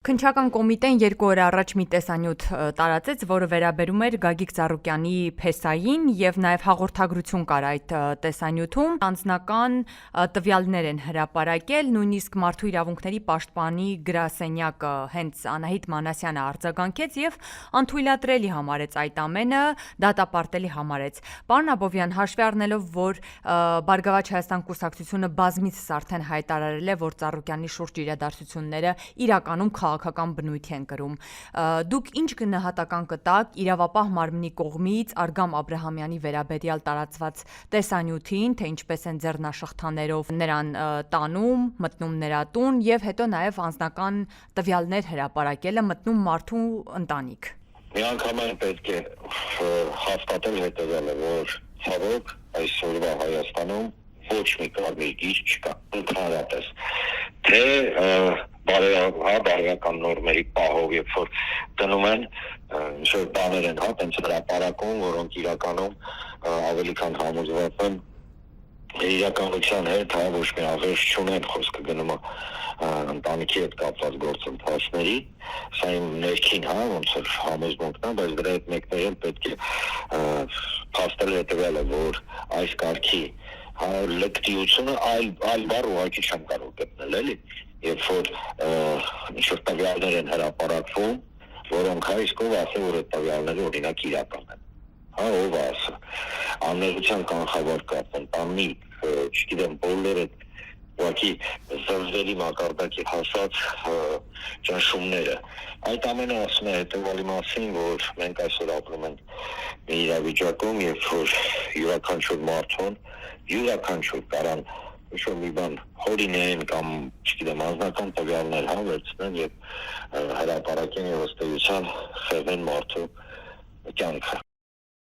Քննչական կոմիտեն 2 օր առաջ մի տեսանյութ տարածեց, որը վերաբերում էր Գագիկ Ծառուկյանի փեսային եւ նաեւ հաղորդագրություն կար այդ տեսանյութում։ Անձնական տվյալներ են հրապարակել, նույնիսկ Մարդու իրավունքների պաշտպանի գրասենյակը հենց Անահիտ Մանասյանը արձագանքեց եւ անթույլատրելի համարեց այդ ամենը, դատապարտելի համարեց։ Պարոն Աբովյան, հաշվի առնելով, որ Բարգավաճ Հայաստան կուսակցությունը բազմիցս արդեն հայտարարել է, որ Ծառուկյանի շուրջ իրադարձությունները իրականում քաղաքական բնույթ են կրում։ Դուք ինչ գնահատական կտաք իրավապահ մարմնի կողմից Արգամ Աբրահամյանի վերաբերյալ տարածված տեսանյութին, թե ինչպես են ձեռնաշղթաներով նրան տանում, մտնում նրա տուն եւ հետո նաեւ անձնական տվյալներ հրապարակելը մտնում մարդու ընտանիք։ Միանգամայն պետք է հաստատել հետևյալը, որ ցավոք այսօրվա Հայաստանում ոչ մի կարմիր գիծ չկա, ընդհանրապես, թե բարոյական նորմերի պահով, երբ որ դնում են ինչ-որ բաներ են, տենց հրապարակում, որոնք իրականում ավելի քան համոզված են իրականության հետ, ոչ մի աղերս չունեն, խոսքը գնում է ընտանիքի հետ կապված գործընթացների, սա իմ ներքին ոնց որ համոզմունքն է, բայց դրա հետ մեկտեղ պետք է փաստել հետևյալը, որ այս կարգի լկտիությունը այլ բառ ուղղակի չեմ կարող գտնել, էլի, երբ որ ինչ-որ տվյալներ են հրապարակվում, որոնք իսկ ով ասե, որ այդ տվյալները օրինակ իրական են, ով ասը, անմեղության կանխավոր կապ, ընտանիք, չգիտեմ, բոլորը ուղղակի զրձերի մակարդակի հասած ճնշումները, այդ ամենը ասում է հետևյալի մասին, որ մենք այսօր ապրում ենք մի իրավիճակում, երբ որ յուրաքանչյուր մարդուն, յուրաքանչյուր կարան ինչ-որ մի բան հորինեն կամ, չգիտեմ, անձնական տվյալներ վերցնեն եւ հրապարակեն եւ ըստ էության խեղեն մարդու կյանքը։